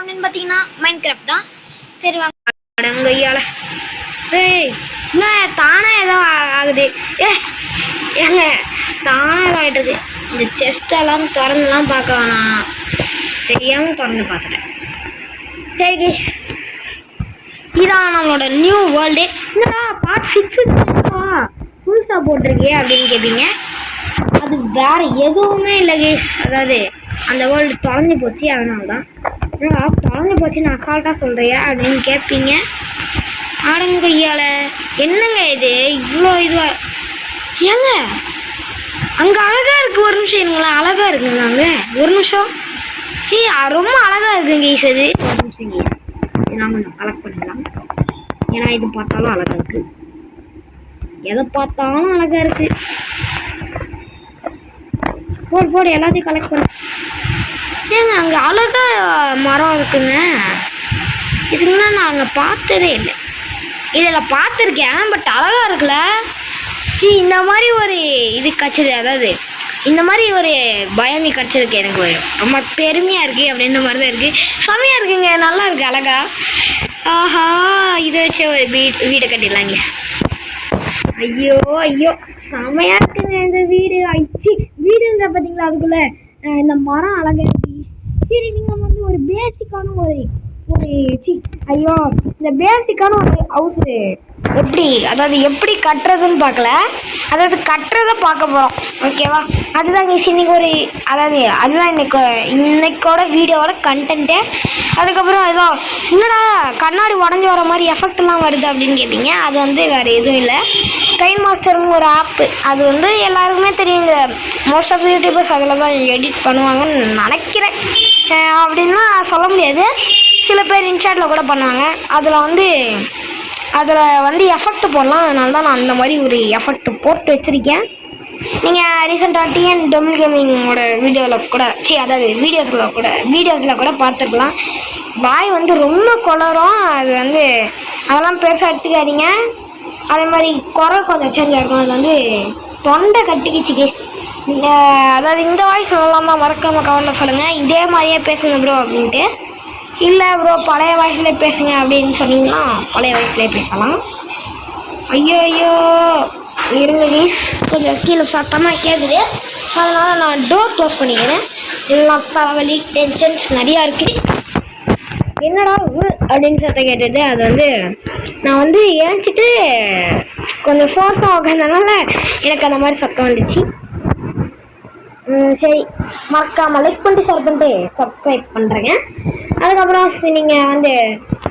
அப்படின்னு பார்த்தீங்கன்னா மைன்கிராஃப்ட் தான். சரி வாங்க அடங்கையால. ஏய் என்ன தானே ஏதோ ஆகுது? ஏங்க தானே ஏதோ ஆகிட்டுது. இந்த செஸ்டெல்லாம் திறந்துலாம் பார்க்க வேணாம், தெரியாமல் திறந்து பார்த்துட்டேன். சரி இதான் நம்மளோட நியூ வேர்ல்டு. என்னடா பார்ட் 6 புதுசாக போட்டிருக்கியே அப்படின்னு கேட்பீங்க. அது வேற எதுவுமே இல்லை கேஸ். அதாவது அந்த வேர்ல்டு தொலைஞ்சு போச்சு, அதனால தான். தொலைஞ்சு போச்சு நான் அசால்ட்டாக சொல்கிறியா அப்படின்னு கேட்பீங்க. ஆடங்கையால் என்னங்க இது இவ்வளோ இதுவாக? ஏங்க அங்கே அழகாக இருக்குது, ஒரு நிமிஷம் இருங்களா. அழகாக இருக்குங்க அங்கே, ஒரு நிமிஷம். ரொம்ப அழகாக இருக்குங்க கேஸ். அது ஒரு நிமிஷம் கேஸ், நான் கொஞ்சம் கலெக்ட் பண்ணிடலாம். ஏன்னா இது பார்த்தாலும் அழகாக இருக்குது, எதை பார்த்தாலும் அழகாக இருக்குது. போடு எல்லாத்தையும் கலெக்ட் பண்ண. ஏங்க அங்கே அழகா மரம் இருக்குங்க. இதுக்குன்னா நான் அங்கே பார்த்ததே இல்லை. இதில் பார்த்துருக்கேன், பட் அழகாக இருக்குல்ல. இந்த மாதிரி ஒரு இது கிடச்சிது, அதாவது இந்த மாதிரி ஒரு பயமி கிடச்சிருக்கு. எனக்கு ரொம்ப பெருமையாக இருக்குது அப்படின்ற மாதிரி தான் இருக்குது. செம்மையாக இருக்குங்க, நல்லா இருக்குது அழகா. ஆஹா இதை வச்சு ஒரு வீடை கட்டிடலாங்க. ஐயோ ஐயோ செம்மையாக இருக்குங்க இந்த வீடு. வீடுன்ற பார்த்தீங்களா, அதுக்குள்ள இந்த மரம் அழகாக இருக்கு. சரி நீங்கள் வந்து ஒரு பேசிக்கான இந்த பேசிக்கான ஒரு ஹவுஸு எப்படி, அதாவது எப்படி கட்டுறதுன்னு பார்க்கல, அதாவது கட்டுறதை பார்க்க போகிறோம். ஓகேவா? அதுதான் இன்னைக்கு ஒரு, அதாவது அதுதான் இன்னைக்கோட வீடியோவோட கண்டென்ட்டு. அதுக்கப்புறம் ஏதோ என்னடா கண்ணாடி உடஞ்சி வர மாதிரி எஃபெக்ட்லாம் வருது அப்படின்னு கேட்பீங்க. அது வந்து வேறு எதுவும் இல்லை, கைன் மாஸ்டர்னு ஒரு ஆப்பு. அது வந்து எல்லாருக்குமே தெரியும். இந்த மோஸ்ட் ஆஃப் யூடியூபர்ஸ் அதில் தான் எடிட் பண்ணுவாங்கன்னு நினைக்கிறேன். அப்படின்னா சொல்ல முடியாது, சில பேர் இன்ஸ்டாட்டில் கூட பண்ணுவாங்க. அதில் வந்து எஃபெக்ட் போடலாம். அதனால தான் நான் அந்த மாதிரி ஒரு எஃபெக்ட் போட்டு வச்சுருக்கேன். நீங்கள் ரீசெண்டாக டிஎன் டொமில் கேமிங்கோட வீடியோவில் கூட அதாவது வீடியோஸில் கூட பார்த்துருக்கலாம். வாய் வந்து ரொம்ப குளரும். அது வந்து அதெல்லாம் பெருசாக எடுத்துக்காதீங்க. அதே மாதிரி குரல் கொஞ்சம் சேஞ்ச் ஆகிருக்கும். அது வந்து தொண்டை கட்டிக்கிச்சு கேஸ். அதாவது இந்த வாய்ஸ் நல்லாமா மறக்காமல் கவனில் சொல்லுங்கள். இதே மாதிரியே பேசுங்க ப்ரோ அப்படின்ட்டு. இல்லை ப்ரோ பழைய வயசுல பேசுங்க அப்படின்னு சொன்னீங்கன்னா பழைய வயசுலேயே பேசலாம். ஐயோ இருங்க கேஸ், கொஞ்சம் கீழே சத்தமாக கேட்குது, அதனால் நான் டோர் க்ளோஸ் பண்ணிக்கிறேன். எல்லாம் தலைவலி டென்ஷன்ஸ் நிறையா இருக்குது. என்னடா அப்படின்னு சத்தம் கேட்டது. அது வந்து நான் வந்து ஏஞ்சிட்டு கொஞ்சம் ஃபோர்ஸாக உட்காந்தனால எனக்கு அந்த மாதிரி சத்தம் வந்துச்சு. சரி மறக்காமல் லைக் பண்ணிட்டு ஷேர் பண்ணிட்டு சப்ஸ்கிரைப் பண்ணுறேங்க. அதுக்கப்புறம் நீங்கள் வந்து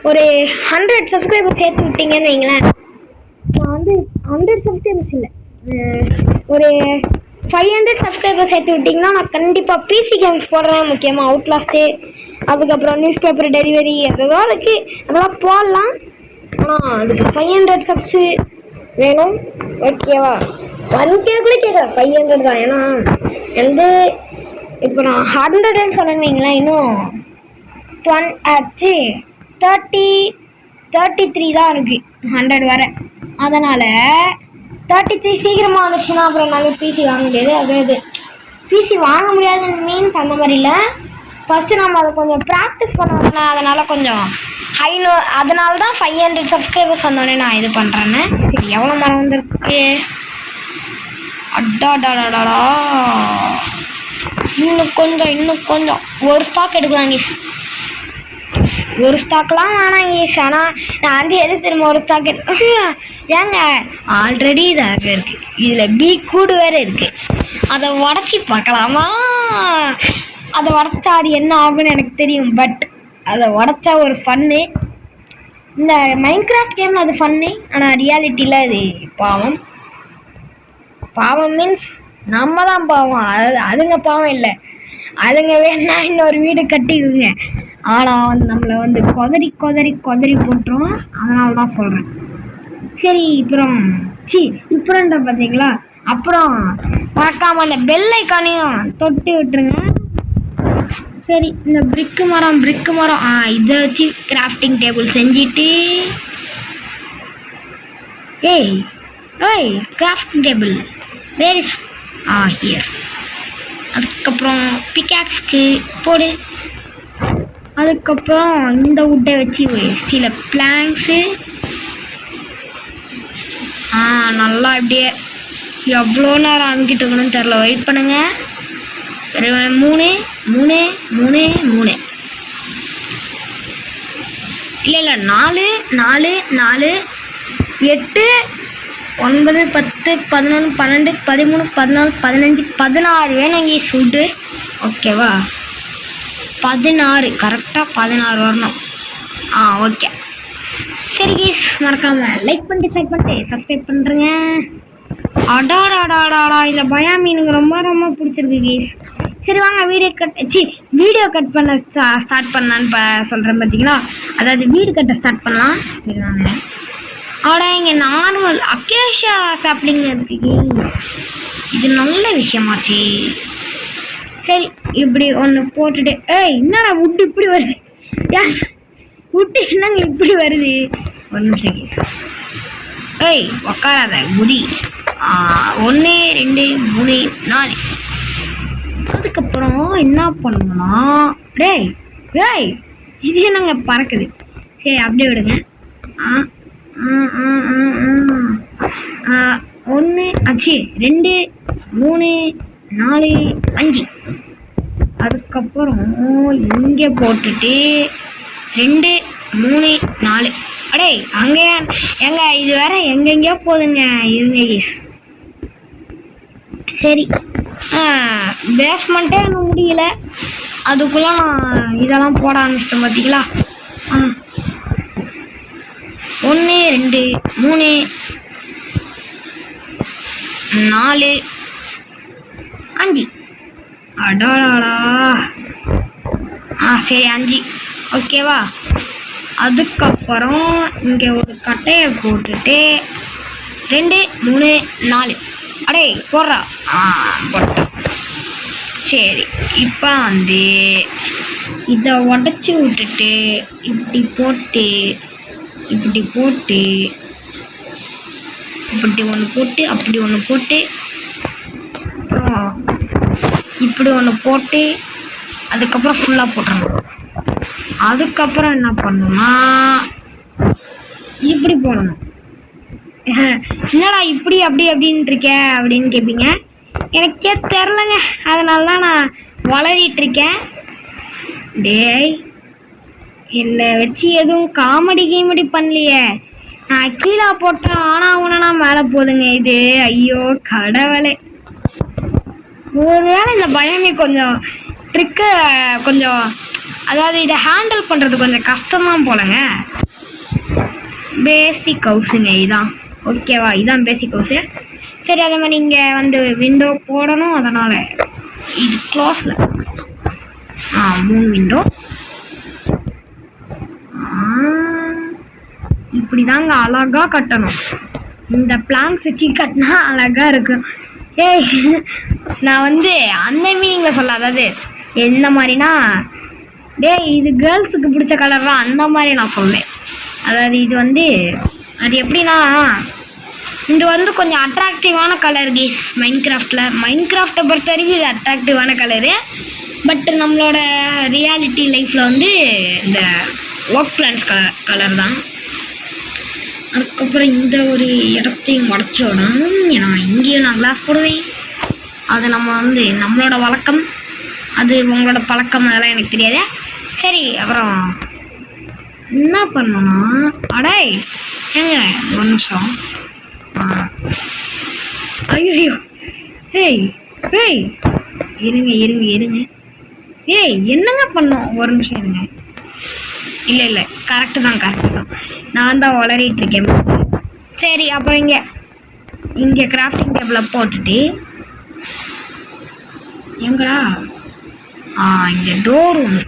ஒரு 100 சப்ஸ்கிரைபர் சேர்த்து விட்டீங்கன்னு வைங்களேன். நான் வந்து 100 சப்ஸ்கிரைபர்ஸ் இல்லை, ஒரு 500 சப்ஸ்கிரைபர் சேர்த்து விட்டிங்கன்னா நான் கண்டிப்பாக பிசி கேம்ஸ் போடுறேன். முக்கியமாக அவுட்லாஸ்ட்டு, அதுக்கப்புறம் நியூஸ் பேப்பர் டெலிவரி அதெல்லாம் இருக்குது, அதெல்லாம் போடலாம். ஆனால் அதுக்கு 500 சப்ஸு வேணும். ஓகேவா? 1K கூட கேட்கல, 500 தான். ஏன்னா வந்து இப்போ நான் 100ன்னு சொன்னேன்னு இன்னும் 33 தான் இருக்குது 100 வர. அதனால் 33 சீக்கிரமாக வந்துச்சுன்னா அப்புறம் நாங்கள் பிசி வாங்க முடியாது. அதாவது பிசி வாங்க முடியாதுன்னு மீன்ஸ் அந்த மாதிரி இல்லை. ஃபஸ்ட்டு நம்ம அதை கொஞ்சம் ப்ராக்டிஸ் பண்ணோம்னா, அதனால் கொஞ்சம் அதனால தான் 500 சப்ஸ்கிரைபர்ஸ் வந்தோடனே நான் இது பண்ணுறேன்னு. சரி எவ்வளோ மரம் வந்துருக்கு? அடாடாடாடா, இன்னும் கொஞ்சம் ஒரு ஸ்டாக் எடுக்கலாம் கேஸ். ஒரு ஸ்டாக்லாம் வேணாம் கேஸ். ஆனால் நான் வந்து எது திரும்ப ஒரு ஸ்டாக் ஏங்க ஆல்ரெடி இதாக இருக்குது, இதில் பி கூடு வேறு இருக்குது. அதை உடச்சி பார்க்கலாமா? அதை உடச்சா அது என்ன ஆகுன்னு எனக்கு தெரியும், பட் அதை உடச்சா ஒரு ஃபன்னு. இந்த மைன்கிராஃப்ட் கேமில் அது ஃபன்னு, ஆனால் ரியாலிட்டியில் அது பாவம். பாவம் மீன்ஸ் நம்ம தான் பாவம், அதுங்க பாவம் இல்லை. அதுங்க வேணா இன்னொரு வீடு கட்டிக்குங்க, ஆனால் வந்து நம்மளை வந்து கொதறி போட்டுரும். அதனால தான் சொல்கிறேன். சரி இப்பறன்ற பார்த்தீங்களா? அப்புறம் மறக்காமல் அந்த பெல் ஐக்கானையும் தொட்டு விட்டுருங்க. சரி இந்த பிரிக்கு மரம் இதை வச்சு கிராஃப்டிங் டேபிள் செஞ்சுட்டு crafting table where is here. அதுக்கப்புறம் பிக்காக்ஸ்க்கு போடு. அதுக்கப்புறம் இந்த வுட்டை வச்சு சில பிளாங்க்ஸு நல்லா இப்படியே எவ்வளோ நேரம் அமைக்கிட்டு இருக்கணும்னு தெரில. வெயிட் பண்ணுங்க. 3 3 3 3 இல்லை 4 4 4 8 9 10 11 12 13 14 15 16 வேணுங்க சூட்டு. ஓகேவா? 16 கரெக்டாக 16 வரணும். ஓகே. சரி கேஸ், மறக்காம லைக் பண்ணிட்டு ஷேர் பண்ணிட்டு சப்ஸ்கிரைப் பண்ணுறேங்க. அடாடாடாடாடா, இந்த பயா மீனுங்க ரொம்ப ரொம்ப பிடிச்சிருக்கு கேஸ். சரி வாங்க வீடியோ கட் பண்ண ஸ்டார்ட் பண்ணலான்னு சொல்கிறேன் பார்த்தீங்களா. அதாவது வீடு கட்ட ஸ்டார்ட் பண்ணலாம். சரி வாங்க. இங்கே நார்மல் அக்கேஷியா சாப்ளிங் இருக்கு. இது நல்ல விஷயமாச்சு. சரி இப்படி ஒன்று போட்டுட்டு என்னடா வுட்டு இப்படி வருது? வுட்டு என்னங்க இப்படி வருது? ஒரு நிமிஷம் கேஸ். உக்காராத குடி. 1 2 3 4. அதுக்கப்புறம் என்ன பண்ணணும்னா இது என்னங்க பறக்குது? சரி அப்படியே விடுங்க. 1 ஆச்சு, 2 3 4 5. அதுக்கப்புறம் இங்கே போட்டுட்டு 2 3 4. அங்கே எங்க இது வேற எங்கெங்கயோ போகுதுங்க. இருங்க. சரி பேஸ்மெண்ட்டே இன்னும் முடியல, அதுக்குள்ள நான் இதெல்லாம் போட ஆரம்பிச்சிட்டேன் பார்த்தீங்களா. 1 2 3 4 5. அடாடாடா. சரி 5. ஓகேவா? அதுக்கப்புறம் இங்கே ஒரு கட்டையை போட்டுட்டு 2 3 4. போடுறா. போட்டோம். சரி இப்போ இதை உடச்சி விட்டுட்டு இப்படி போட்டு இப்படி ஒன்று போட்டு அப்படி ஒன்று போட்டு இப்படி ஒன்று போட்டு அதுக்கப்புறம் ஃபுல்லாக போட்டுறணும். அதுக்கப்புறம் என்ன பண்ணணும்னா இப்படி போடணும். என்னடா இப்படி அப்படி அப்படின்ட்டு இருக்க அப்படின்னு கேட்பீங்க. எனக்கே தெரிலங்க, அதனால தான் நான் வளரிட்டு இருக்கேன். என்னை வச்சு எதுவும் காமெடி பண்ணலையே. நான் கீழே போட்டேன், ஆனா மேலே போதுங்க இது. ஐயோ கடவுளே. ஒருவேளை இந்த பயமே கொஞ்சம் ட்ரிக்கு கொஞ்சம், அதாவது இதை ஹேண்டில் பண்ணுறது கொஞ்சம் கஷ்டம்தான் போலங்க. பேசிக் ஹவுஸுங்க இதான். ஓகேவா? இதான் பேசிக் ஹவுஸு. சரி அதே மாதிரி இங்கே விண்டோ போடணும். அதனால் இது க்ளோஸில் 3 விண்டோ. இப்படி தாங்க அழகாக கட்டணும். இந்த பிளாங்க்ஸ் வச்சு கட்டினா அழகாக இருக்கும். நான் அந்த மீனிங்கில் சொல்ல, அதாவது எந்த மாதிரினா இது கேர்ள்ஸுக்கு பிடிச்ச கலர் தான், அந்த மாதிரி நான் சொல்லேன். அதாவது இது அது எப்படின்னா இது கொஞ்சம் அட்ராக்டிவான கலர் கேஸ். மைன்கிராஃப்டை பொறுத்த வரைக்கும் இது அட்ராக்டிவான கலரு. பட் நம்மளோட ரியாலிட்டி லைஃப்பில் இந்த ஒர்க் பிளான்ஸ் கலர் தான். அதுக்கப்புறம் இந்த ஒரு இடத்தையும் உடச்சி விடணும். இங்கேயும் நான் கிளாஸ் போடுவேன். அது நம்மளோட வழக்கம். அது உங்களோட பழக்கம், அதெல்லாம் எனக்கு தெரியாது. சரி அப்புறம் என்ன பண்ணணும்னா ஏங்க ஒரு நிமிஷம். ஐயோ இருங்க. என்னங்க பண்ணோம்? ஒரு நிமிஷம் இருங்க. இல்லை கரெக்டு தான். நான் தான் வளரிட்டு இருக்கேன். சரி அப்புறம் இங்கே கிராஃப்டிங் டேபிளை போட்டுட்டு எங்கடா இங்கே டோர் ஒன்று.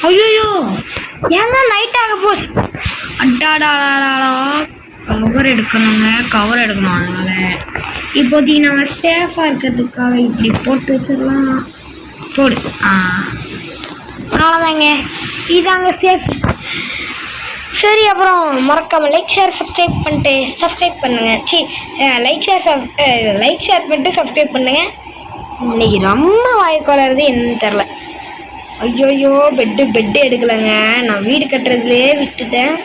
ஐயோ ஏங்க நைட் ஆக போகுது. அட்டாடாடாடா, கவர் எடுக்கணுங்க. அதனால இப்போதைக்கு நம்ம சேஃபாக இருக்கிறதுக்காக இப்படி போட்டு வச்சிடலாம். போடு. அவ்வளோதாங்க, இதாங்க சேஃப். சரி அப்புறம் மறக்காமல் லைக் ஷேர் சப்ஸ்கிரைப் பண்ணுங்க. லைக் ஷேர் பண்ணிட்டு சப்ஸ்கிரைப் பண்ணுங்க. இன்னைக்கு ரொம்ப வாய்க்கு வளருது என்னன்னு தெரில. ஐயோயோ பெட்டு எடுக்கலைங்க. நான் வீடு கட்டுறதுலேயே விட்டுட்டேன்.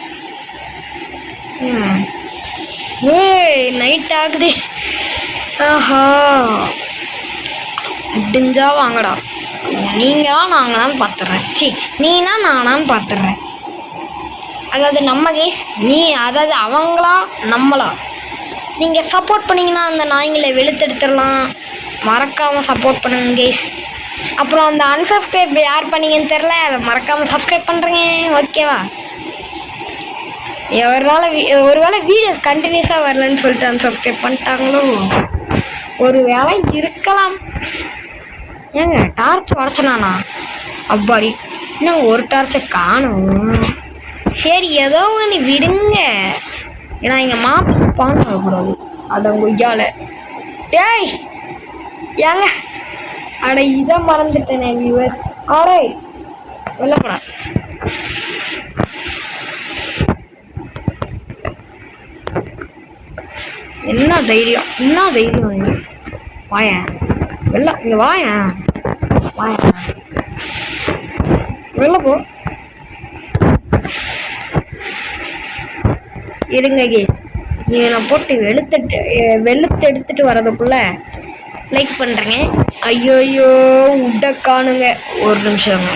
ஏய் நைட் ஆகுது. ஆஹா முடிஞ்சா வாங்கடா. நீங்களா நாங்களான்னு பார்த்துட்றேன். நீனா நானான்னு பார்த்துட்றேன். அதாவது நம்ம கேஸ் அதாவது அவங்களா நம்மளா. நீங்கள் சப்போர்ட் பண்ணிங்கன்னா அந்த நாய்ங்களை வெளுத்தெடுத்துடலாம். மறக்காமல் சப்போர்ட் பண்ணுங்க கேஸ். அப்புறம் அந்த அன்சப்ஸ்கிரைப் யார் பண்ணீங்கன்னு தெரில, அதை மறக்காமல் சப்ஸ்கிரைப் பண்ணுறேங்க. ஓகேவா? ஒருவேளை வீடியோஸ் கண்டினியூஸாக வரலன்னு சொல்லிட்டு அன்சப்ஸ்கிரைப் பண்ணிட்டாங்களோ ஒரு வேளை இருக்கலாம். ஏங்க டார்ச் உடச்சனானா? அப்பாடி இன்னும் ஒரு டார்ச்சை காணும். சரி ஏதோ ஒன்று விடுங்க. ஏன்னா இங்கே மாப்பிள்ளை பான் ஆகக்கூடாது. அதை கொய்யால டேய் ஏங்க அட இதை மறந்துட்டேனே வியூவர்ஸ். ஆரே வெள்ளப்படா. என்ன தைரியம் வாயன் வெள்ள இங்க வாயன் வெளில போ. இருங்க நான் போட்டு வெளுத்து எடுத்துட்டு வர்றதுக்குள்ள லைக் பண்றேங்க. ஐயோயோ உட்ட காணுங்க. ஒரு நிமிஷங்க,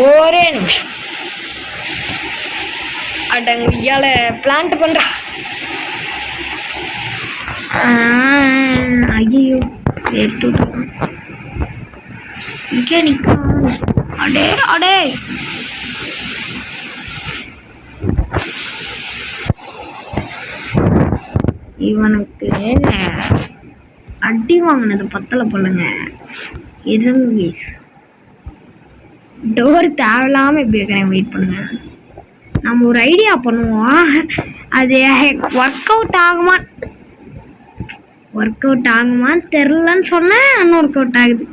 ஒரே நிமிஷம். அடங்க இயால பிளான்ட் பண்றா. ஐயோ எடுத்து இங்கே நிற்கும். அடே இவனுக்கு அடி வாங்கினது பத்தலை போலங்க. இருங்க டோர் தேவையில்லாம எப்படி வைக்கிறேன். வெயிட் பண்ணுங்க, நம்ம ஒரு ஐடியா பண்ணுவோம். அது ஒர்க் அவுட் ஆகுமான்னு தெரிலன்னு சொன்னேன். இன்னும் ஒர்க் அவுட் ஆகுது.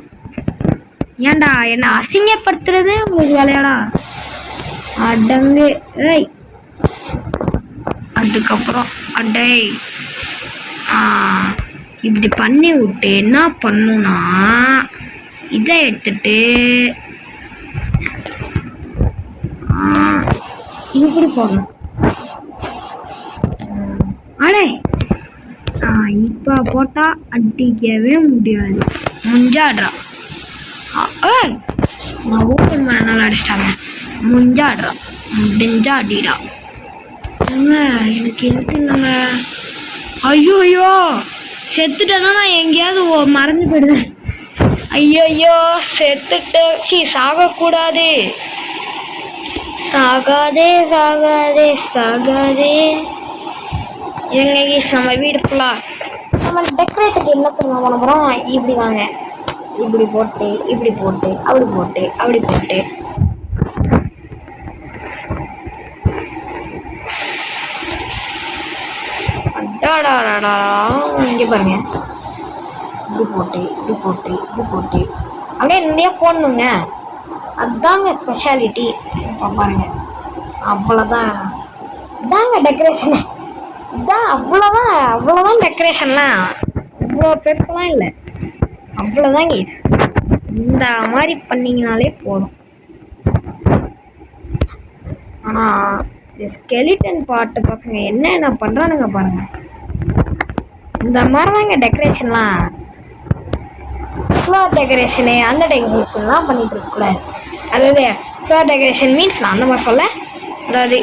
ஏன்டா என்ன அசிங்கப்படுத்துறது உங்களுக்கு வேலையாடா? அடங்கு. ஏய் அதுக்கப்புறம் அடே இப்படி பண்ணி விட்டு என்ன பண்ணுனா இதை எடுத்துட்டு இப்படி போகணும். அடே இப்ப போட்டா அடிக்கவே முடியாது. முஞ்சாடுறா. நான் ஓப்பன் பண்ணனால அடிச்சிட்டாங்க. முஞ்சாடுறா முடிஞ்சா அடிடா. எனக்கு எதுக்கு இல்லைங்க. ஐயோ செத்துட்டேன்னா நான் எங்கேயாவது மறந்து போயிடுவேன். ஐயோ செத்துட்டு சாகக்கூடாது. சாகாதே எங்க நம்ம வீடு ஃபுல்லா நம்ம டெக்கரேட்டுக்கு என்ன பண்ண போகிறோம். இப்படி வாங்க, இப்படி போட்டு அப்படி போட்டு இங்க பாருங்க. இப்படி போட்டு அப்படியே நிறைய போடணுங்க. அதுதாங்க ஸ்பெஷாலிட்டி. பாருங்க அவ்வளோதான். இதாங்க டெக்கரேஷன். இதான் அவ்வளோதான் டெக்கரேஷன்லாம். இவ்வளோ பெருசெல்லாம் இல்லை, அவ்வளோதாங்க. இந்த மாதிரி பண்ணிங்கனாலே போதும். ஆனால் இந்த ஸ்கெலிட்டன் பார்ட்டு பசங்க என்ன பண்ணுறானுங்க பாருங்க. இந்த மாதிரி தாங்க டெக்கரேஷன்லாம். ஃப்ளோர் டெக்கரேஷனு அந்த டெக்கரேஷன்லாம் பண்ணிட்டு இருக்கக்கூடாது. அதாவது ஃப்ளோர் டெக்கரேஷன் மீன்ஸ் நான் அந்த மாதிரி சொல்ல. அதாவது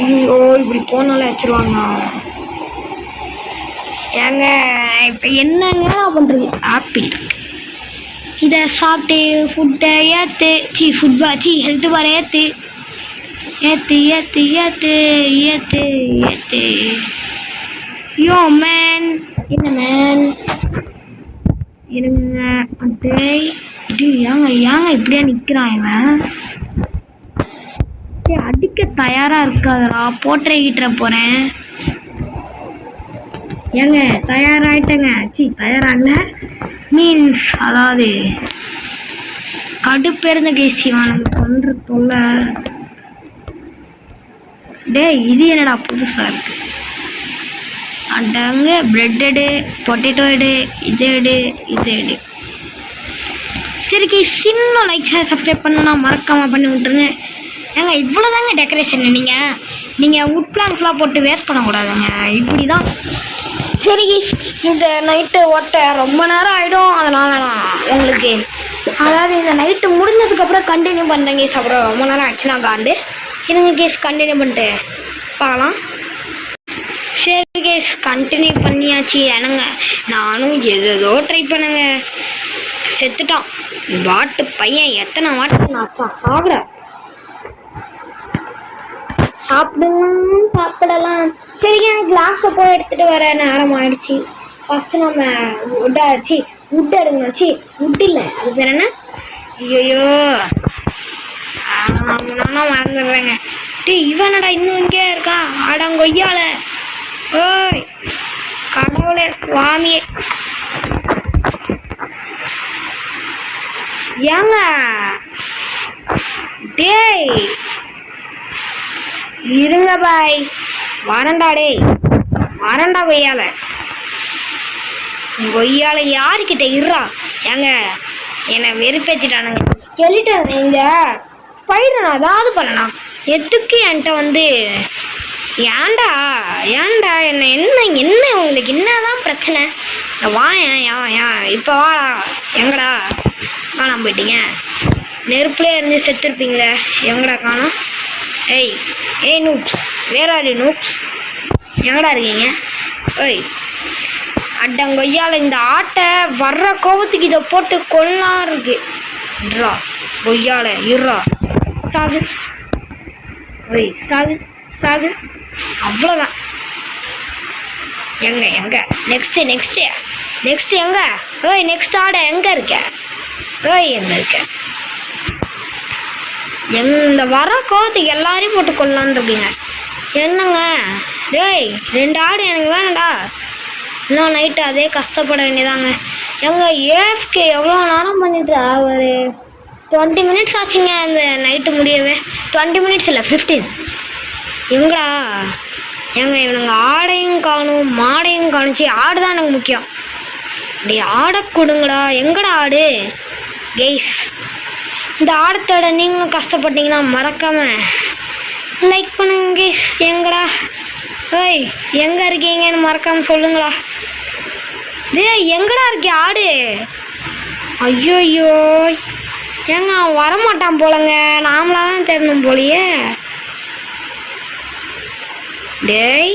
ஐயோ இப்படி போனாலே வச்சுருவாங்க. ஏங்க இப்போ என்னங்க பண்ணுறது? ஆப்பிள் இதை சாப்பிட்டு ஃபுட்டை ஹெல்த் பார் ஏற்று யோ மேன். என்ன மேன் இருங்க. ஏங்க இப்படியா நிற்கிறான் இவன்? அடிக்க தயாரா இருக்காதரா. போட்டரை ஈட்டுற போறேன். ஏங்க தயாராயிட்டேங்க. தயாராகல மீன்ஸ் அதாவது கடுப்பேருந்த கேசிவான் பண்ற தொல்லை. இது என்னடா புதுசா இருக்கு? அடங்க பிரெட் எடு, பொட்டேட்டோ எடு, இது எடு. சரிக்கு சின்ன லைக் சப்ஸ்கிரைப் பண்ணணும்னா மறக்காமல் பண்ணி விட்ருங்க. ஏங்க இவ்வளோதாங்க டெக்கரேஷன். நீங்கள் உட் பிளான்ஸ்லாம் போட்டு வேஸ்ட் பண்ணக்கூடாதுங்க. இப்படி தான். சரி இந்த நைட்டு ஓட்ட ரொம்ப நேரம் ஆகிடும். அதனால் நான் உங்களுக்கு அதாவது இந்த நைட்டு முடிஞ்சதுக்கப்புறம் கண்டினியூ பண்ணுறேங்க. அப்புறம் ரொம்ப நேரம் ஆயிடுச்சுன்னா காண்டு இருங்க கேஸ் கண்டினியூ பண்ணிட்டு பார்க்கலாம். சரி கேஸ் கண்டினியூ பண்ணியாச்சு. என்னங்க நானும் ஏதோ ட்ரை பண்ணுங்க. செத்துட்டான் வாட்டு பையன். எத்தனை வாட்டு நான் சாப்பிட்றேன். சாப்பிடலாம். சரிங்க கிளாஸை போய் எடுத்துகிட்டு வர நேரம் ஆயிடுச்சு. ஃபஸ்ட்டு நம்ம உட் எடுங்கனாச்சு. உட் இல்லை அது பேர் என்ன? ஐயோ நானும் மறந்துடுறேங்க. இவனடா இன்னும் இங்கே இருக்கா? அடங்கொய்யால. ஓய் கடவுளே சுவாமியே. ஏங்க டேய் இருங்க பாய். வரண்டா கொய்யால. கொய்யால யாருக்கிட்ட இருறா. ஏங்க என்னை வெறுப்பேற்றிட்டானுங்க. ஸ்கெலிட்டன் இந்த ஸ்பைடர் நான் அதாவது பண்ணலாம். எதுக்கு என்கிட்ட வந்து ஏன்டா என்ன உங்களுக்கு என்னதான் பிரச்சனை? இப்போ வா. எங்கடா காணாம போயிட்டீங்க? நெருப்புலேயே இருந்து செத்துருப்பீங்களே. எங்கடா காணோம்? ஏய் நூப்ஸ் வேற ஆறு நூப்ஸ் எங்கடா இருக்கீங்க? அடங்கொய்யால இந்த ஆட்டை வர்ற கோபத்துக்கு இதை போட்டு கொல்லாம் இருக்கு. கொய்யால இருறா. சாகு அவ்வளோதான். எங்க நெக்ஸ்ட் எங்க? நெக்ஸ்ட் ஆட எங்க இருக்க? எங்க இருக்க? இந்த வர கோவத்துக்கு எல்லாரையும் போட்டு கொள்ளலான்னு இருக்குங்க. என்னங்க டேய் 2 ஆடு எனக்கு வேணாண்டா. இன்னும் நைட்டு அதே கஷ்டப்பட வேண்டியதாங்க. ஏஎஃப்கே எவ்வளோ நேரம் பண்ணிட்டு ஒரு 20 மினிட்ஸ் ஆச்சுங்க அந்த நைட்டு முடியவே. 20 மினிட்ஸ் இல்லை 15. எங்கடா இவனுங்க ஆடையும் காணும் மாடையும் காணுச்சு. ஆடு தான் எனக்கு முக்கியம். ஆடை கொடுங்கடா. எங்கடா ஆடு? கெய்ஸ் இந்த ஆடத்தோட நீங்களும் கஷ்டப்பட்டீங்கன்னா மறக்காம லைக் பண்ணுங்க கெய்ஸ். எங்கடா எங்க இருக்கீங்கன்னு மறக்காம சொல்லுங்களா. எங்கடா இருக்கே ஆடு? ஐயோ ஏங்க வரமாட்டான் போலங்க. நாமளாதான் தேடணும் போலியே. டேய்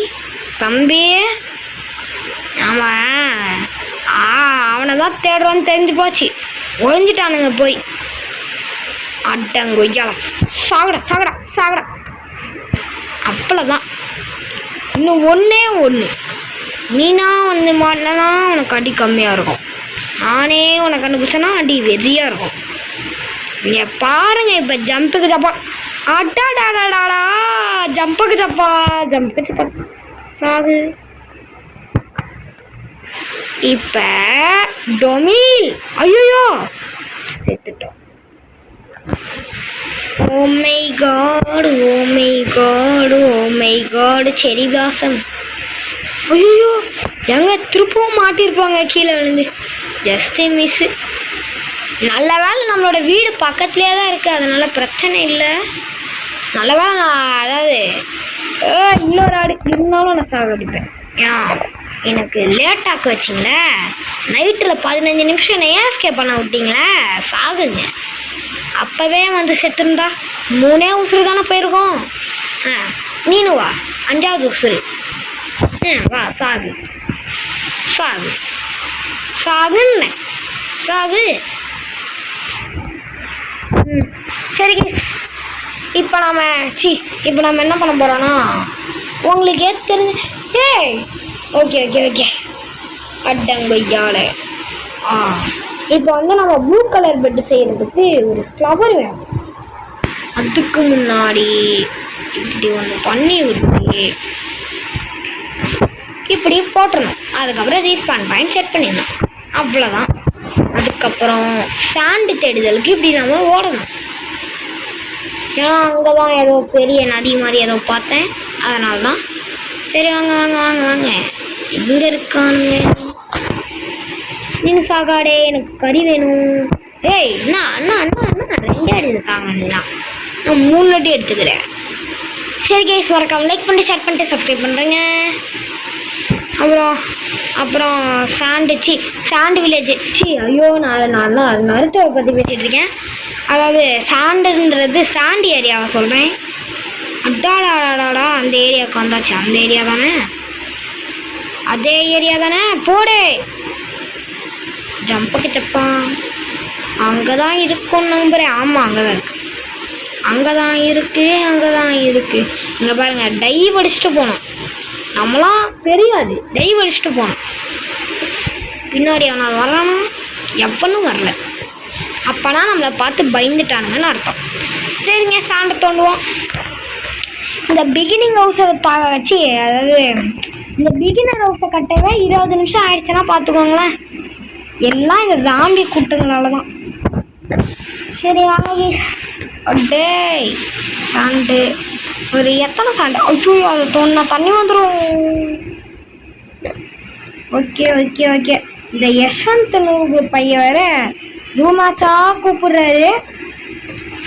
தம்பி அவனை தான் தேடுறான்னு தெரிஞ்சு போச்சு. ஒழிஞ்சிட்டானுங்க போய். அடங்கொய்யால சாகடா. அப்பளதான். இன்னும் ஒன்று நீனா வந்து மாட்டினா உனக்கு அடி கம்மியாக இருக்கும். நானே உனக்கு கண்டுபிடிச்சேன்னா அடி வெறியாக இருக்கும். நீங்கள் பாருங்க இப்போ ஜம்புக்கு ஜப்பா. அட்டாடாடாடா ஜம்புக்கு ஜப்பா சாகு. இப்ப டொமில் ஐயோ செத்துட்டோம். Oh my god cherry blossom. ஐயோ எங்க திருப்பவும் மாட்டிருப்பாங்க கீழே விழுந்து. Just miss. நல்ல வேலை நம்மளோட வீடு பக்கத்துலேயே தான் இருக்குது. அதனால பிரச்சனை இல்லை. நல்ல வேலை நான் அதாவது இன்னொரு ஆடு இருந்தாலும் நான் சாகடிப்பேன். எனக்கு லேட்டாக்க வச்சிங்களே. நைட்டில் 15 நிமிஷம் ஏஎஃப்கே பண்ண விட்டீங்களே. சாகுங்க. அப்போவே வந்து செத்துருந்தா 3 உசுறு தானே போயிருக்கோம். நீனு வா 5வது உசுறு. வா சாகுன்னு சாகு. சரி இப்போ நம்ம என்ன பண்ண போகிறோன்னா உங்களுக்கே தெரிஞ்சு ஓகே அடங்கொய்யால. இப்போ வந்து நம்ம ப்ளூ கலர் பெட்டு செய்கிறதுக்கு ஒரு ஃப்ளவர் வேணும். அதுக்கு முன்னாடி இப்படி ஒன்று பண்ணி விட்டு இப்படி போட்டுடணும். அதுக்கப்புறம் ரீஸ்பான் பாயிண்ட் செட் பண்ணிடணும். அவ்வளோதான். அதுக்கப்புறம் சாண்டு தேடுதலுக்கு இப்படி நம்ம ஓடணும். ஏன்னா அங்கே தான் ஏதோ பெரிய நதி மாதிரி ஏதோ பார்த்தேன். அதனால தான் சரி வாங்க எங்கே இருக்கானுங்க? நீனு சாகாடே எனக்கு கறி வேணும். ஏய் அண்ணா அண்ணா அண்ணா அண்ணா 2 அடி இருக்காங்கண்ணா, நான் 3 அடி எடுத்துக்கிறேன். சரி கைஸ், மறக்காம லைக் பண்ணிட்டு ஷேர் பண்ணிட்டு சப்ஸ்கிரைப் பண்ணுறேங்க. அப்புறம் சாண்டு வில்லேஜ். ஐயோ நான் நருட்டோவை பற்றி பேசிகிட்டு இருக்கேன். அதாவது சாண்டுன்றது சாண்ட் ஏரியாவை சொல்கிறேன். அடாடாடாடா, அந்த ஏரியாவுக்கு வந்தாச்சு. அந்த ஏரியா தானே, அதே ஏரியா தானே. போடு ஜம்புக்கு சப்பா. அங்கே தான் இருக்கும்னு நம்புகிறேன். ஆமாம், அங்கே தான் இருக்குது. இங்கே பாருங்கள், டைவ் அடிச்சுட்டு போனோம். நம்மளாம் தெரியாது, டைவ் அடிச்சுட்டு போனோம். பின்னாடி அவனால் வரணும், எப்பனும் வரல. அப்போனா நம்மளை பார்த்து பயந்துட்டானுங்கன்னு அர்த்தம். சரிங்க, சாண்டை தோண்டுவோம். இந்த பிகினிங் ஹவுஸை வச்சு, அதாவது இந்த பிகினர் ஹவுஸை கட்டவே 20 நிமிஷம் ஆயிடுச்சுன்னா பார்த்துக்கோங்களேன். எல்லாம் இந்த ராம்பி கூட்டங்களால தான். சரி வாங்க. டே சாண்டு ஒரு எத்தனை சாண்டு? ஐயோ, அதை தோணுனா தண்ணி வந்துடும். Okay okay okay. இந்த யஷ்வந்த் நூபு பையன் வேற ரூமாச்சா கூப்பிடுறாரு.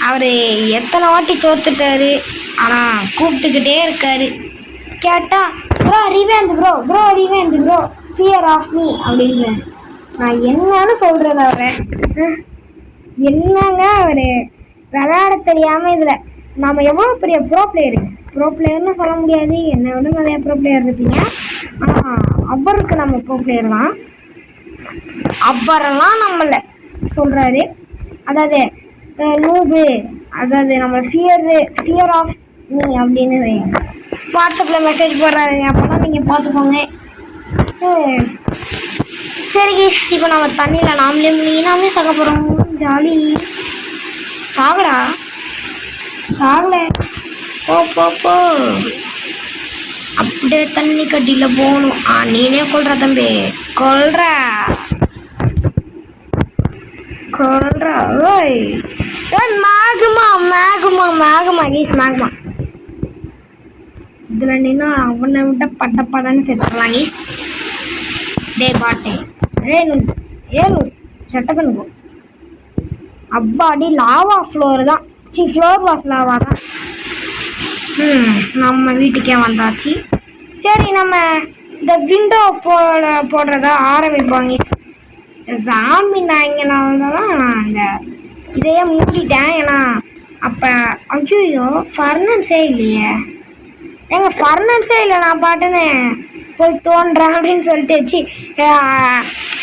அவர் எத்தனை வாட்டி தோத்துட்டாரு, ஆனால் கூப்பிட்டுக்கிட்டே இருக்காரு. கேட்டா ப்ரோ ரிவேந்து ப்ரோ ஃபியர் ஆஃப் மீ அப்படின்னு. நான் என்னன்னு சொல்கிறது அவரை? என்னங்க அவர் விளையாட தெரியாமல் இதில் நம்ம எவ்வளோ பெரிய ப்ரோ பிளேயர்னு சொல்ல முடியாது. என்னை விட நிறைய ப்ரோ பிளேயர் இருப்பீங்க. ஆனால் அவருக்கு நம்ம ப்ரோ பிளேயர் தான். அவரெல்லாம் நம்மளை சொல்கிறாரு. அதாவது நூபு, அதாவது நம்ம ஃபியர் ஆஃப் மீ அப்படின்னு வாட்ஸ்அப்பில் மெசேஜ் போடுறாரு. அப்போலாம் நீங்கள் பார்த்துக்கோங்க. சரி கேஸ், இப்போ நம்ம தண்ணியில் நாமளே சாக போகிறோம். ஜாலி. சாகடா, சாகலை. போ அப்படியே தண்ணி கட்டியில் போகணும். நீனே கொள்ற தம்பி, கொள்ற. ஓய் மேகமா இதில் நின்னா அவனை விட்ட பட்டப்படன்னு செத்துடலாம். டே பாட்டே, ஏழு சட்டக்கணுக்கோ. அப்பாடி லாவா ஃப்ளோர் தான், ஃப்ளோர் வாஸ் லாவா தான். நம்ம வீட்டுக்கே வந்தாச்சு. சரி, நம்ம இந்த விண்டோ போடுறதா ஆரம்பிப்பாங்க. சாமி நாய்ங்கனால தான் நான் இந்த இதையே மூடிட்டேன். ஏன்னா அப்போ ஐயோ ஃபர்னன்ஸே இல்லையே. ஃபர்னன்ஸே இல்லை, நான் பாட்டுன்னு போய் தோன்றேன் அப்படின்னு சொல்லிட்டு வச்சு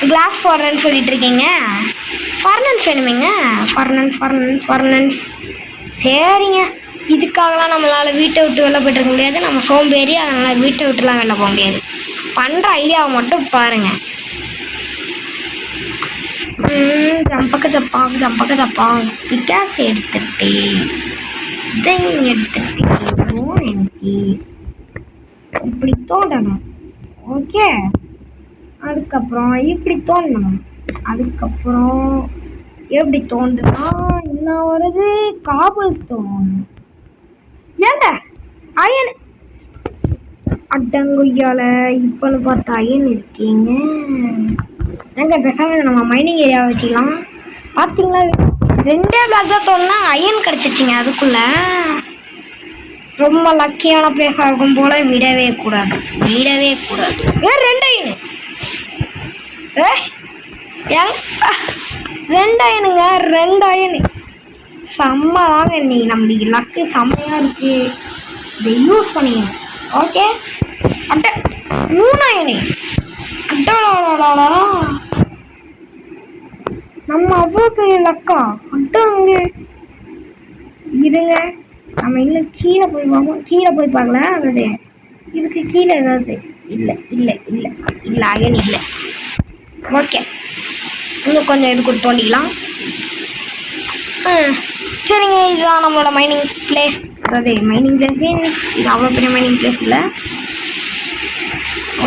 கிளாஸ் போடுறேன்னு சொல்லிட்டு இருக்கீங்க. ஃபர்னன்ஸ் வேணுமேங்க, ஃபர்னன்ஸ். சரிங்க, இதுக்காகலாம் நம்மளால் வீட்டை விட்டு வெளில போய்ட்டு முடியாது. நம்ம சோம்பேறி, அதனால் வீட்டை விட்டுலாம் வெளில போக முடியாது. பண்ணுற ஐடியாவை மட்டும் பாருங்க. ஜம்பக்க சப்பா பிக்காக்ஸ் எடுத்துட்டு இப்படி தோண்டணும். ஓகே, அதுக்கப்புறம் இப்படி தோண்டணும். அதுக்கப்புறம் எப்படி தோண்டுனா இன்னும் வருது காபல் ஸ்டோன். ஏங்க அயன் அட்டங்குய்யால இப்போன்னு பார்த்தா அயன் இருக்கீங்க. ஏங்க பேசாம நம்ம மைனிங் ஏரியா வச்சுக்கலாம். பார்த்தீங்களா, 2 பிளாக் தான் தோணுனா அயன் கிடச்சிச்சிங்க. அதுக்குள்ள ரொம்ப லக்கியான பிளேஸாக இருக்கும் போல. விடவே கூடாது. ஏன் 2 அயனு? 2 அயனு செம்ம. வாங்க, நீ நம்மளுக்கு லக்கு செம்மையாக இருக்கு, இதை யூஸ் பண்ணிக்கணும். Okay, 3 iron. அட்டாடா, நம்ம அவ்வளோ பெரிய லக்கா? அங்கே இருங்க, நம்ம இன்னும் கீழே போய் பார்க்கல. அதாவது இதுக்கு கீழே ஏதாவது இல்லை அயன் இல்லை. ஓகே, இன்னும் கொஞ்சம் இது கூட தோண்டிக்கலாம். சரிங்க, இதுதான் நம்மளோட மைனிங் பிளேஸ். அதாவது மைனிங் பிளேஸ் மீன்ஸ் இது அவ்வளோ பெரிய மைனிங் பிளேஸ் இல்லை.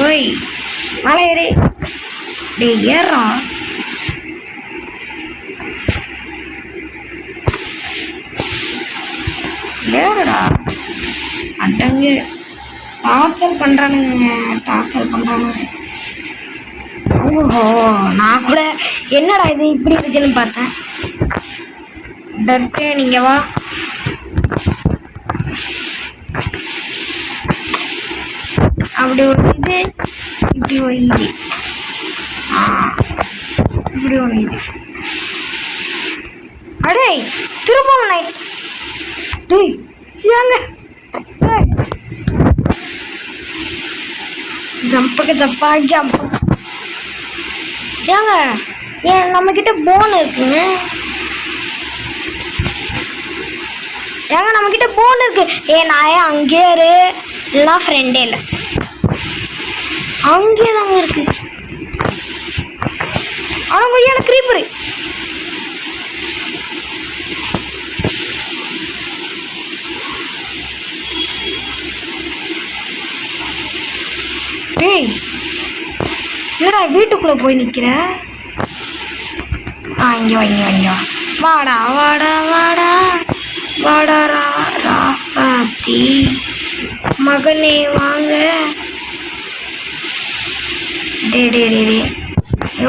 ஓய் மலை ஏறி டே ஏறா. ஏறடா. அட்டங்கு டார்ச்சர் பண்ணுறானுங்க. ஓஹோ, நான் கூட என்னடா இது இப்படி இருக்குன்னு பார்த்தேன். டர்ட்டு நீங்க வா. அப்படி ஒரு இது, இப்படி ஒரு இது, இப்படி ஒரு இது. அடே திரும்பவும் நைட். டேய் ஏங்க ஜம்புக்கு ஜப்பா ஜம்ப். ஏங்க ஏன் நம்ம கிட்ட போன் இருக்குங்க. ஏங்க நம்ம கிட்ட போன் இருக்கு. நாயே அங்கே இரு, இல்லைன்னா ஃப்ரெண்டே இல்லை. அங்கே தாங்க இருக்கு. ஆனால் கொய்யான கிரீப்பரு. டேய் என்னடா வீட்டுக்குள்ள போய் நிக்கிற. இங்க வா இங்க வா இங்க வா. வாடா வாடா வாடா வாடா ராசாத்தி மகனே வாங்க. டே டே டே டே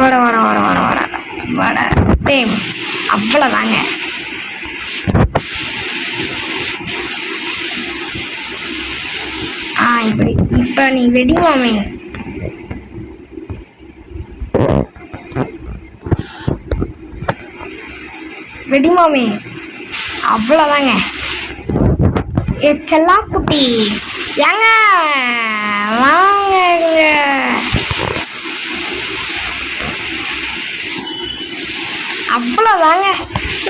வாடா வாடா வாடா வாடா வாடா வாடா. டேய் அவ்வளோதாங்க. இப்படி இப்ப நீ வெடிவாமே. வெடிமாமே அவ்வளோதாங்க. செல்லா குட்டி ஏங்க வாங்க. அவ்வளோதாங்க.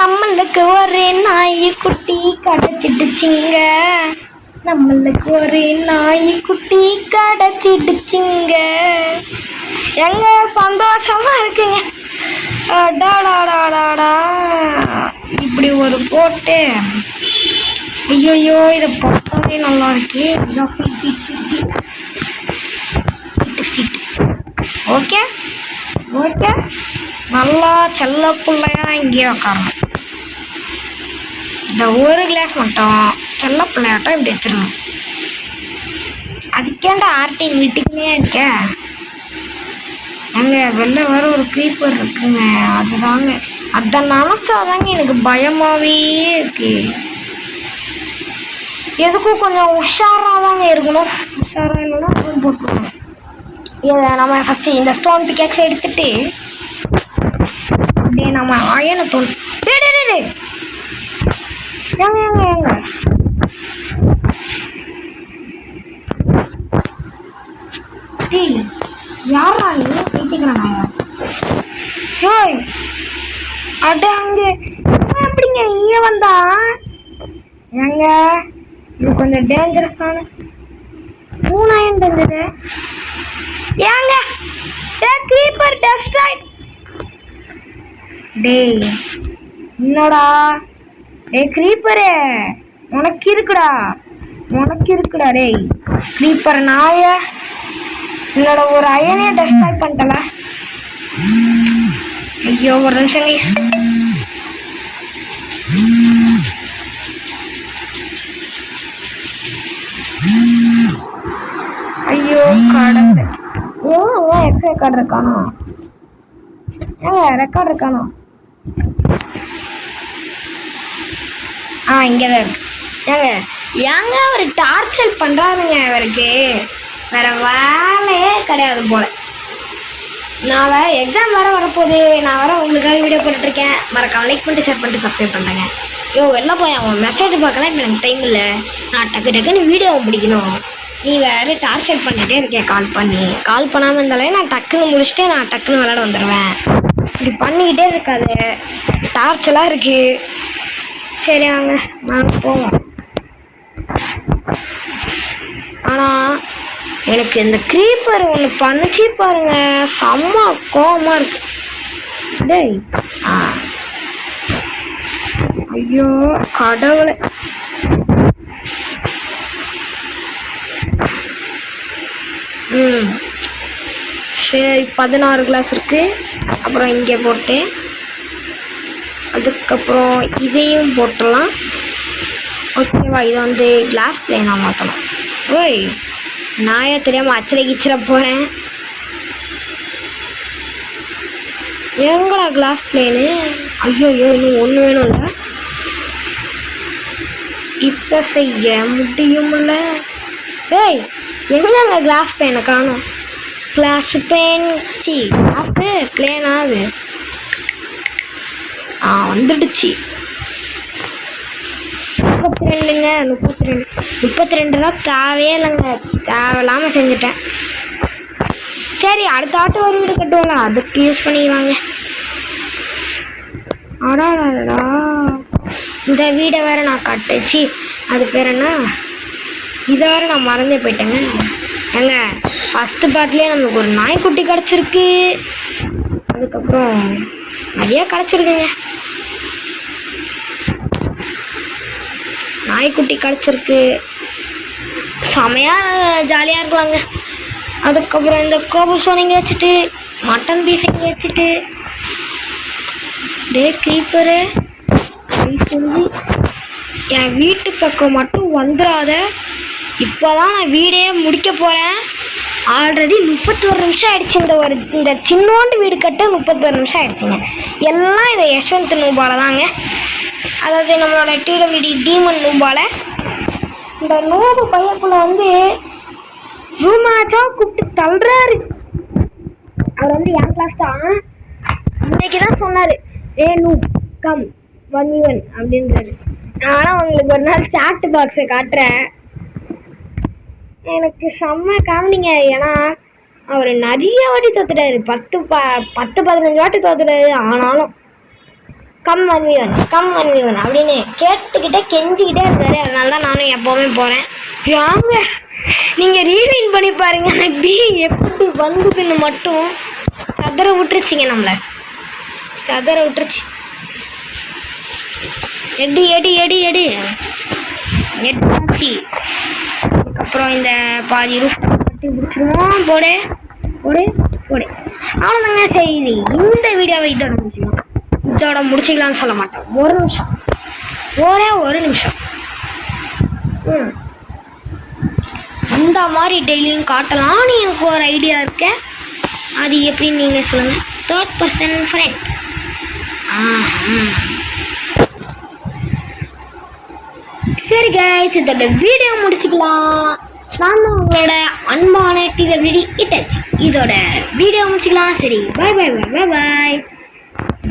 நம்மளுக்கு ஒரு நாய்க்குட்டி கிடைச்சிடுச்சிங்க. நம்மளுக்கு ஒரு நாய்க்குட்டி கிடைச்சிடுச்சிங்க. எங்க சந்தோஷமா இருக்குங்க. டாடாடாடாடா இப்படி ஒரு போட்டு. ஐயோ இதை பார்த்தாலே நல்லா இருக்கு. ஓகே ஓகே நல்லா செல்ல பிள்ளையா இங்கேயே உட்காரணும். இந்த ஒரு கிளாஸ் மட்டும் செல்ல பிள்ளையாட்டம் இப்படி வச்சிடணும். அதுக்கேண்டா ஆர்டிங் வீட்டுக்குன்னே இருக்க. எங்க வெளில வேற ஒரு க்ரீப்பர் இருக்குங்க. அதுதாங்க அதை நினைச்சாதாங்க எனக்கு பயமாவே இருக்கு. எதுக்கும் கொஞ்சம் உஷாராதாங்க இருக்கணும். உஷாரா இல்லைன்னா போட்டுருக்கணும். இதை நம்ம ஃபஸ்ட்டு இந்த ஸ்டோன் பிக்கேக்ஸ் எடுத்துட்டு அப்படியே நம்ம அயனை தோல். ஏங்க ஏங்க ஏங்க டேய் யாரா நீ பேசிக்கிறாங்க. ஏய் அட அங்க எப்படிங்க இங்க வந்தா. ஏங்க இது கொஞ்சம் டேஞ்சரஸான பூனாயன் இருந்தது. ஏங்க க்ரீப்பர் டெஸ்ட்ராய்ட். டேய் என்னடா டேய் க்ரீப்பரே உனக்கு இருக்குடா டேய் க்ரீப்பர் நாய. என்னோட ஒரு அயனே டெஸ்ட்ராய் பண்ணிட்டல. ஐயோ ஒரு நிமிஷம் கைஸ். ஐயோ கடவுளே. எக்ஸ்ரே ரெக்கார்டு இருக்கானோ. ரெக்கார்டு இருக்கானோ. இங்கதான் இருக்கு. ஏங்க அவர் டார்ச்சர் பண்றாருங்க. அவருக்கு வேற வேலையே கிடையாது போல. நான் வேற எக்ஸாம் வேற வரப்போகுது. நான் வேற உங்களுக்காக வீடியோ போட்டுருக்கேன். மறக்காம லைக் பண்ணிட்டு ஷேர் பண்ணிட்டு சப்ஸ்கிரைப் பண்ணுறேங்க. வெளில போய் அவன் மெசேஜ் பார்க்கலாம். இப்போ எனக்கு டைம் இல்லை. நான் டக்குன்னு வீடியோ முடிக்கணும். நீ வேறு டார்ச்சர் பண்ணிகிட்டே இருக்கேன். கால் பண்ணாமல் இருந்தாலே நான் டக்குன்னு முடிச்சுட்டு நான் டக்குன்னு விளையாட வந்துடுவேன். இப்படி பண்ணிக்கிட்டே இருக்காது. டார்ச்சலாக இருக்குது. சரி வாங்க நாங்கள் போவோம். ஆனால் எனக்கு இந்த க்ரீப்பர் ஒன்று பண்ணிச்சு பாருங்க. செம்ம கோவமாக இருக்கு. டேய் ஐயோ கடவுளே. சரி 16 கிளாஸ் இருக்கு. அப்புறம் இங்கே போட்டேன். அதுக்கப்புறம் இதையும் போட்டுடலாம். ஓகேவா. இதை வந்து கிளாஸ் பிளேனாக மாற்றணும். ஓய் நாயை தெரியாமல் அச்சலை கிச்சிட போகிறேன். எங்கடா கிளாஸ் பிளேனு. ஐயோ இன்னும் ஒன்று வேணும்ல. இப்போ செய்ய முடியும்ல. ஏய், எங்கங்க கிளாஸ் பேனை காணும்? கிளாஸ் பேன் கிளாஸு பிளேனாது வந்துடுச்சு. 32ங்க, 32 தான் தேவையே இல்லைங்க. தேவையில்லாமல் செஞ்சுட்டேன். சரி, அடுத்த ஆட்டு ஒரு வீடு கட்டுவோம்ல, அதுக்கு யூஸ் பண்ணிக்கலாங்க. ஆடாடா, இந்த வீடை வேற நான் கட்டுச்சு. அது பேர் என்ன? இதை வேற நான் மறந்தே போயிட்டேங்க. ஏங்க, ஃபஸ்ட்டு பார்ட்லேயே நம்மளுக்கு ஒரு நாய்க்குட்டி கிடச்சிருக்கு. அதுக்கப்புறம் நிறைய கிடச்சிருக்குங்க. நாய்க்குட்டி கிடச்சிருக்கு, செமையாக ஜாலியாக இருக்கலாங்க. அதுக்கப்புறம் இந்த கோபுல் சோனிங்க வச்சுட்டு, மட்டன் பீஸ் இங்கே வச்சுட்டு, டே க்ரீப்பரு செஞ்சு என் வீட்டு பக்கம் மட்டும் வந்துடாத. இப்போ தான் நான் வீடே முடிக்க போகிறேன். ஆல்ரெடி 31 நிமிஷம் ஆயிடுச்சு. இந்த சின்னோண்டு வீடு கட்ட 31 நிமிஷம் ஆயிடுச்சுங்க. எல்லாம் இதை யஷ்வந்த் நூபால தாங்க, அதாவது நம்மளோட டிடபிள்யூடி டீமன் நூபால. இந்த நூபு பையக்குள்ள வந்து ரூமாச்சா கூப்பிட்டு தள்ளுறாரு. அவர் வந்து என் கிளாஸ் தான். இன்னைக்கு தான் சொன்னார், நூ கம் 1v1 அப்படின்றாரு. ஆனால் உங்களுக்கு ஒரு நாள் சாட் பாக்ஸை காட்டுறேன். எனக்கு செம்ம காமெடிங்க. ஏன்னா அவர் நிறைய வாட்டி தோத்துட்டாரு, 10-15 வாட்டி தோத்துட்டாரு. ஆனாலும் கம் 1v1 அப்படின்னு கேட்டுக்கிட்டே கெஞ்சிக்கிட்டே இருக்காரு. அதனால தான் நானும் எப்போவுமே போகிறேன். வாங்க, நீங்கள் ரீவைண்ட் பண்ணி பாருங்க, பி எப்படி வந்ததுன்னு மட்டும். சதற விட்டுருச்சிங்க, நம்மளை சதற விட்டுருச்சு. எடி எடி எடி எடி எட்டாச்சு. அதுக்கப்புறம் இந்த பாதி ரூஃப் கட்டி பிடிச்சிருவோம். போடு போடு போடு. அவ்வளோதாங்க. சரி, இந்த வீடியோவை இதோட முடிச்சிக்கலாம்னு சொல்ல மாட்டேன். ஒரு நிமிஷம், ஒரே ஒரு நிமிஷம். இந்த மாதிரி டெய்லியும் காட்டலாம்னு எனக்கு ஒரு ஐடியா இருக்கு. அது எப்படின்னு நீங்கள் சொல்லுங்கள். 3rd person friend. சரி கைஸ், இதோட வீடியோ முடிச்சுக்கலாம். நான் தான் உங்களோட அன்பான டிடபிள்யூடி இட்டாச்சி. இதோட வீடியோ முடிச்சுக்கலாம். சரி, பாய் பாய் பாய் பாய் பாய்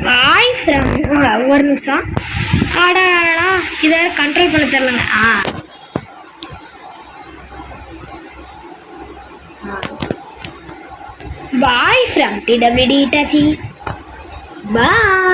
பாய் ஃப்ரம். ஒரு நிமிஷம். ஆடாடா, இதை கண்ட்ரோல் பண்ண தெரிலங்க. Bye from TWD Itachi. Bye.